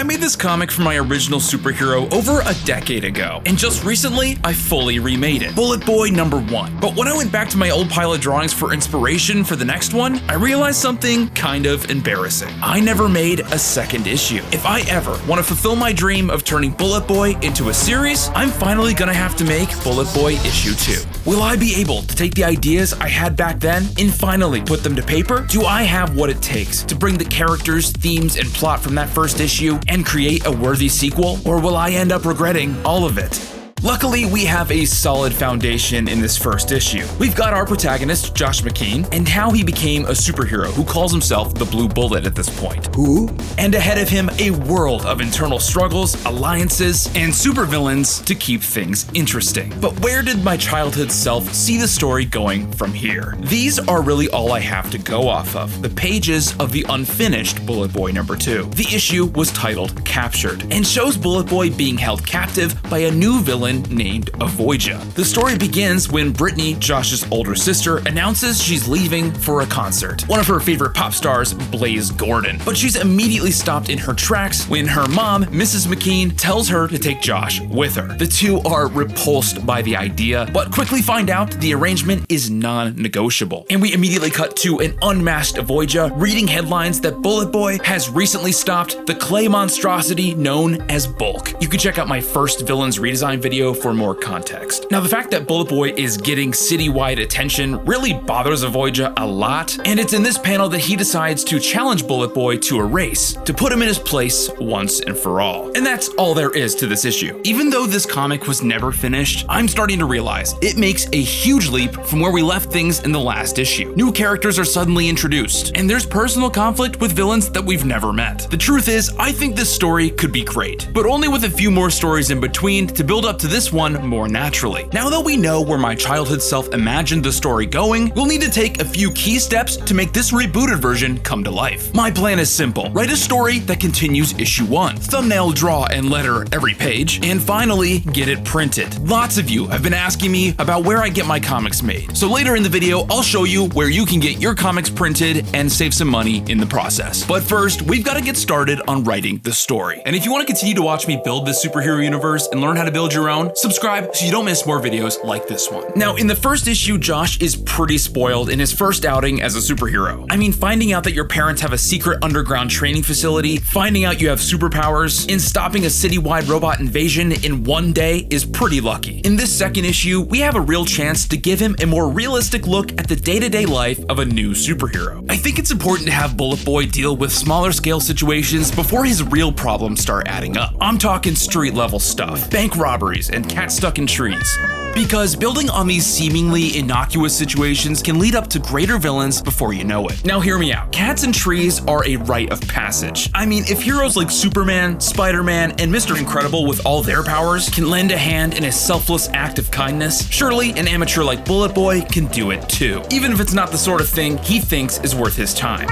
I made this comic for my original superhero over a decade ago, and just recently, I fully remade it. Bullet Boy #1. But when I went back to my old pile of drawings for inspiration for the next one, I realized something kind of embarrassing. I never made a second issue. If I ever want to fulfill my dream of turning Bullet Boy into a series, I'm finally gonna have to make Bullet Boy issue 2. Will I be able to take the ideas I had back then and finally put them to paper? Do I have what it takes to bring the characters, themes, and plot from that first issue and create a worthy sequel? Or will I end up regretting all of it? Luckily, we have a solid foundation in this first issue. We've got our protagonist, Josh McKean, and how he became a superhero who calls himself the Blue Bullet at this point. Who? And ahead of him, a world of internal struggles, alliances, and supervillains to keep things interesting. But where did my childhood self see the story going from here? These are really all I have to go off of, the pages of the unfinished Bullet Boy #2. The issue was titled Captured, and shows Bullet Boy being held captive by a new villain named Avoidja. The story begins when Brittany, Josh's older sister, announces she's leaving for a concert. One of her favorite pop stars, Blaze Gordon. But she's immediately stopped in her tracks when her mom, Mrs. McKean, tells her to take Josh with her. The two are repulsed by the idea, but quickly find out the arrangement is non-negotiable. And we immediately cut to an unmasked Avoidja reading headlines that Bullet Boy has recently stopped the clay monstrosity known as Bulk. You can check out my first villains redesign video for more context. Now, the fact that Bullet Boy is getting citywide attention really bothers Avoidja a lot, and it's in this panel that he decides to challenge Bullet Boy to a race to put him in his place once and for all. And that's all there is to this issue. Even though this comic was never finished, I'm starting to realize it makes a huge leap from where we left things in the last issue. New characters are suddenly introduced, and there's personal conflict with villains that we've never met. The truth is, I think this story could be great, but only with a few more stories in between to build up to this one more naturally. Now that we know where my childhood self imagined the story going, we'll need to take a few key steps to make this rebooted version come to life. My plan is simple. Write a story that continues issue 1, thumbnail, draw, and letter every page, and finally get it printed. Lots of you have been asking me about where I get my comics made, so later in the video I'll show you where you can get your comics printed and save some money in the process. But first, we've got to get started on writing the story. And if you want to continue to watch me build this superhero universe and learn how to build your own, subscribe so you don't miss more videos like this one. Now, in the first issue, Josh is pretty spoiled in his first outing as a superhero. I mean, finding out that your parents have a secret underground training facility, finding out you have superpowers, and stopping a citywide robot invasion in one day is pretty lucky. In this second issue, we have a real chance to give him a more realistic look at the day-to-day life of a new superhero. I think it's important to have Bullet Boy deal with smaller scale situations before his real problems start adding up. I'm talking street level stuff, bank robberies, and cats stuck in trees. Because building on these seemingly innocuous situations can lead up to greater villains before you know it. Now hear me out. Cats and trees are a rite of passage. I mean, if heroes like Superman, Spider-Man, and Mr. Incredible with all their powers can lend a hand in a selfless act of kindness, surely an amateur like Bullet Boy can do it too. Even if it's not the sort of thing he thinks is worth his time.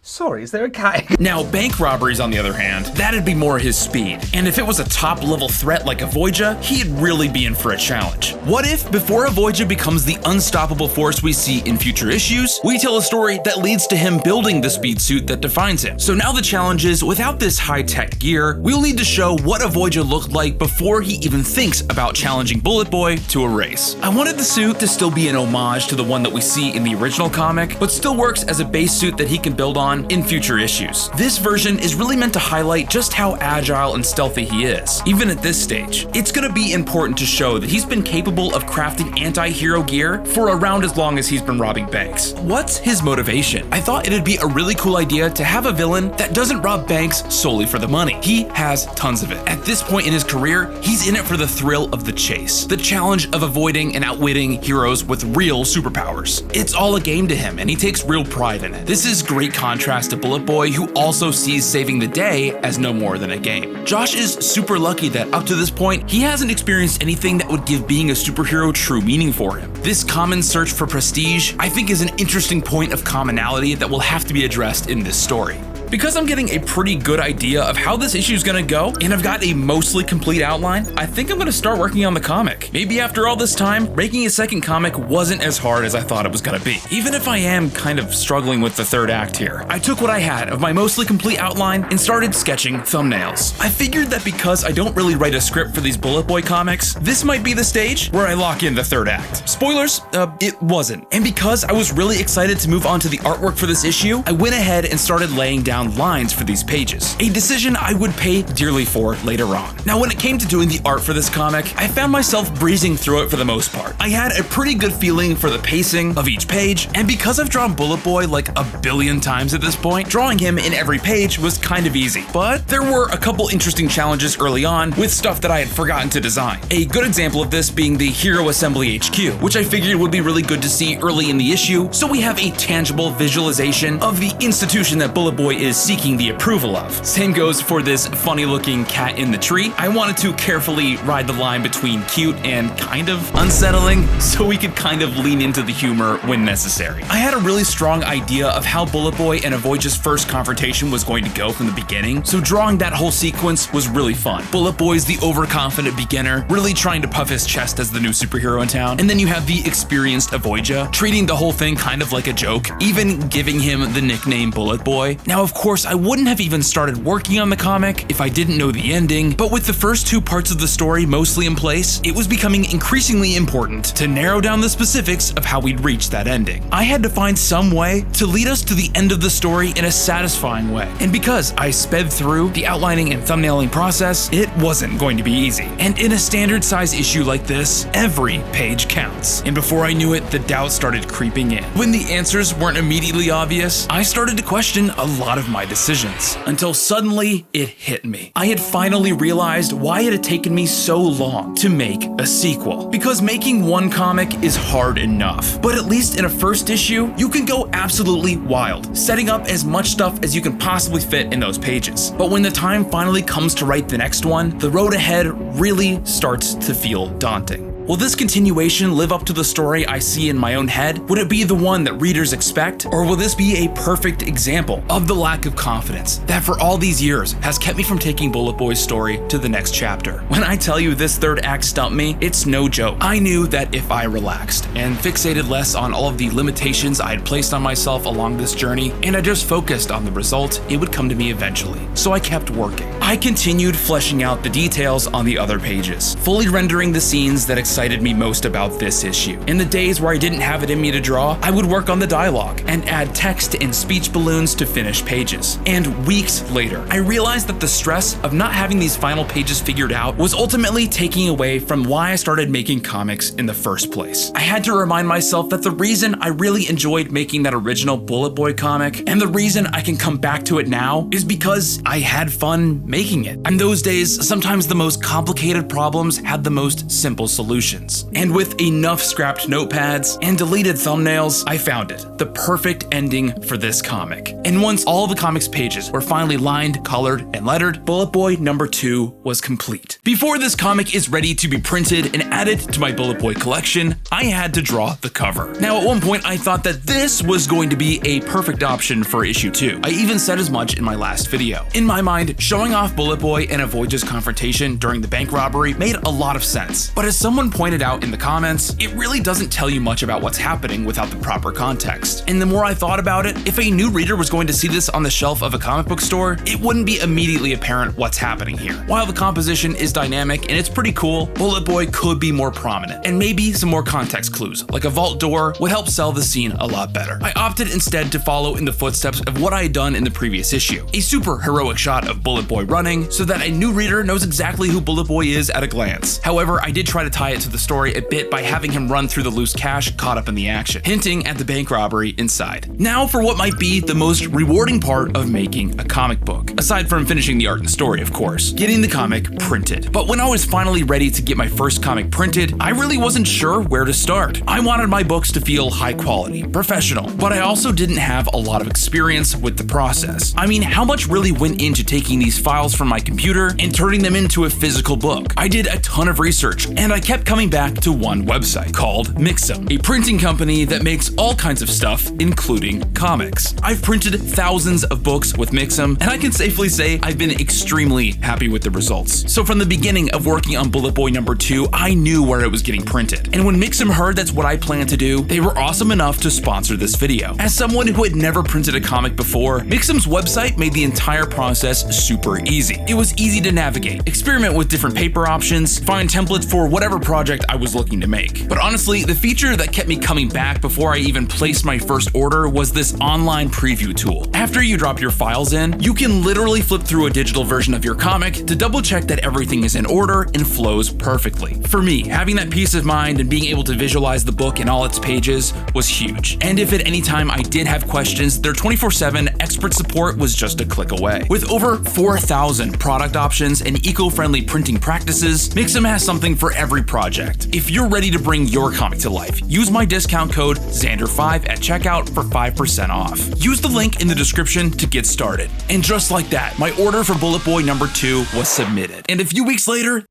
Sorry, is there a cat? Now, bank robberies, on the other hand, that'd be more his speed. And if it was a top-level threat like Avoidja, he'd really be in for a challenge. What if, before Avoidja becomes the unstoppable force we see in future issues, we tell a story that leads to him building the speed suit that defines him? So now the challenge is, without this high-tech gear, we'll need to show what Avoidja looked like before he even thinks about challenging Bullet Boy to a race. I wanted the suit to still be an homage to the one that we see in the original comic, but still works as a base suit that he can build on in future issues. This version is really meant to highlight just how agile and stealthy he is, even at this stage. It's gonna be important to show that he's been capable of crafting anti-hero gear for around as long as he's been robbing banks. What's his motivation? I thought it'd be a really cool idea to have a villain that doesn't rob banks solely for the money. He has tons of it. At this point in his career, he's in it for the thrill of the chase, the challenge of avoiding and outwitting heroes with real superpowers. It's all a game to him, and he takes real pride in it. This is great contrast to Bullet Boy, who also sees saving the day as no more than a game. Josh is super lucky that up to this point, he hasn't experienced anything that would give being a superhero true meaning for him. This common search for prestige, I think, is an interesting point of commonality that will have to be addressed in this story. Because I'm getting a pretty good idea of how this issue is gonna go, and I've got a mostly complete outline, I think I'm gonna start working on the comic. Maybe after all this time, making a second comic wasn't as hard as I thought it was gonna be. Even if I am kind of struggling with the third act here, I took what I had of my mostly complete outline and started sketching thumbnails. I figured that because I don't really write a script for these Bullet Boy comics, this might be the stage where I lock in the third act. Spoilers, it wasn't. And because I was really excited to move on to the artwork for this issue, I went ahead and started laying down lines for these pages, a decision I would pay dearly for later on. Now, when it came to doing the art for this comic, I found myself breezing through it for the most part. I had a pretty good feeling for the pacing of each page, and because I've drawn Bullet Boy like a billion times at this point, drawing him in every page was kind of easy. But there were a couple interesting challenges early on with stuff that I had forgotten to design. A good example of this being the Hero Assembly HQ, which I figured would be really good to see early in the issue, so we have a tangible visualization of the institution that Bullet Boy is seeking the approval of. Same goes for this funny looking cat in the tree. I wanted to carefully ride the line between cute and kind of unsettling, so we could kind of lean into the humor when necessary. I had a really strong idea of how Bullet Boy and Avoidja's first confrontation was going to go from the beginning, so drawing that whole sequence was really fun. Bullet Boy's the overconfident beginner, really trying to puff his chest as the new superhero in town, and then you have the experienced Avoidja, treating the whole thing kind of like a joke, even giving him the nickname Bullet Boy. Now, of course, I wouldn't have even started working on the comic if I didn't know the ending, but with the first two parts of the story mostly in place, it was becoming increasingly important to narrow down the specifics of how we'd reach that ending. I had to find some way to lead us to the end of the story in a satisfying way, and because I sped through the outlining and thumbnailing process, it wasn't going to be easy. And in a standard size issue like this, every page counts. And before I knew it, the doubt started creeping in. When the answers weren't immediately obvious, I started to question a lot of my decisions, until suddenly it hit me. I had finally realized why it had taken me so long to make a sequel. Because making one comic is hard enough, but at least in a first issue, you can go absolutely wild, setting up as much stuff as you can possibly fit in those pages. But when the time finally comes to write the next one, the road ahead really starts to feel daunting. Will this continuation live up to the story I see in my own head? Would it be the one that readers expect? Or will this be a perfect example of the lack of confidence that for all these years has kept me from taking Bullet Boy's story to the next chapter? When I tell you this third act stumped me, it's no joke. I knew that if I relaxed and fixated less on all of the limitations I had placed on myself along this journey, and I just focused on the result, it would come to me eventually. So I kept working. I continued fleshing out the details on the other pages, fully rendering the scenes that excited me most about this issue. In the days where I didn't have it in me to draw, I would work on the dialogue and add text and speech balloons to finished pages. And weeks later, I realized that the stress of not having these final pages figured out was ultimately taking away from why I started making comics in the first place. I had to remind myself that the reason I really enjoyed making that original Bullet Boy comic, and the reason I can come back to it now, is because I had fun making it. In those days, sometimes the most complicated problems had the most simple solutions. And with enough scrapped notepads and deleted thumbnails, I found it, the perfect ending for this comic. And once all the comic's pages were finally lined, colored, and lettered, Bullet Boy number 2 was complete. Before this comic is ready to be printed and added to my Bullet Boy collection, I had to draw the cover. Now, at one point, I thought that this was going to be a perfect option for issue 2. I even said as much in my last video. In my mind, showing off Bullet Boy and Avoidja's confrontation during the bank robbery made a lot of sense. But as someone pointed out in the comments, it really doesn't tell you much about what's happening without the proper context. And the more I thought about it, if a new reader was going to see this on the shelf of a comic book store, it wouldn't be immediately apparent what's happening here. While the composition is dynamic and it's pretty cool, Bullet Boy could be more prominent, and maybe some more context clues, like a vault door, would help sell the scene a lot better. I opted instead to follow in the footsteps of what I had done in the previous issue, a super heroic shot of Bullet Boy running, so that a new reader knows exactly who Bullet Boy is at a glance. However, I did try to tie it to the story a bit by having him run through the loose cash caught up in the action, hinting at the bank robbery inside. Now for what might be the most rewarding part of making a comic book, aside from finishing the art and story, of course, getting the comic printed. But when I was finally ready to get my first comic printed, I really wasn't sure where to start. I wanted my books to feel high quality, professional, but I also didn't have a lot of experience with the process. I mean, how much really went into taking these files from my computer and turning them into a physical book? I did a ton of research, and I kept coming back to one website called Mixam, a printing company that makes all kinds of stuff, including comics. I've printed thousands of books with Mixam, and I can safely say I've been extremely happy with the results. So from the beginning of working on Bullet Boy number 2, I knew where it was getting printed. And when Mixam heard that's what I planned to do, they were awesome enough to sponsor this video. As someone who had never printed a comic before, Mixam's website made the entire process super easy. It was easy to navigate, experiment with different paper options, find templates for whatever project I was looking to make. But honestly, the feature that kept me coming back before I even placed my first order was this online preview tool. After you drop your files in, you can literally flip through a digital version of your comic to double check that everything is in order and flows perfectly. For me, having that peace of mind and being able to visualize the book and all its pages was huge. And if at any time I did have questions, their 24/7 expert support was just a click away. With over 4,000 product options and eco-friendly printing practices, Mixam has something for every project. If you're ready to bring your comic to life, use my discount code XanderFlicks at checkout for 5% off. Use the link in the description to get started. And just like that, my order for Bullet Boy number 2 was submitted. And a few weeks later,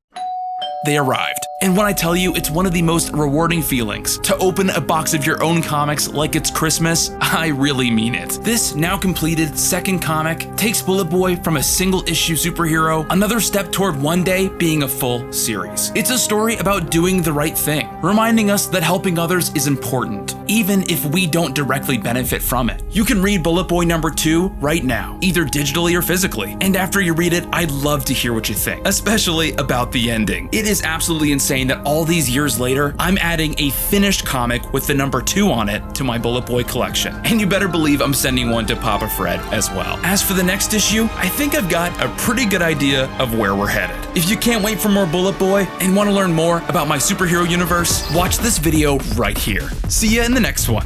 they arrived. And when I tell you it's one of the most rewarding feelings to open a box of your own comics like it's Christmas, I really mean it. This now completed second comic takes Bullet Boy from a single issue superhero another step toward one day being a full series. It's a story about doing the right thing, reminding us that helping others is important, even if we don't directly benefit from it. You can read Bullet Boy number 2 right now, either digitally or physically. And after you read it, I'd love to hear what you think, especially about the ending. It is absolutely insane that all these years later, I'm adding a finished comic with the number 2 on it to my Bullet Boy collection. And you better believe I'm sending one to Papa Fred as well. As for the next issue, I think I've got a pretty good idea of where we're headed. If you can't wait for more Bullet Boy and want to learn more about my superhero universe, watch this video right here. See ya in the next one.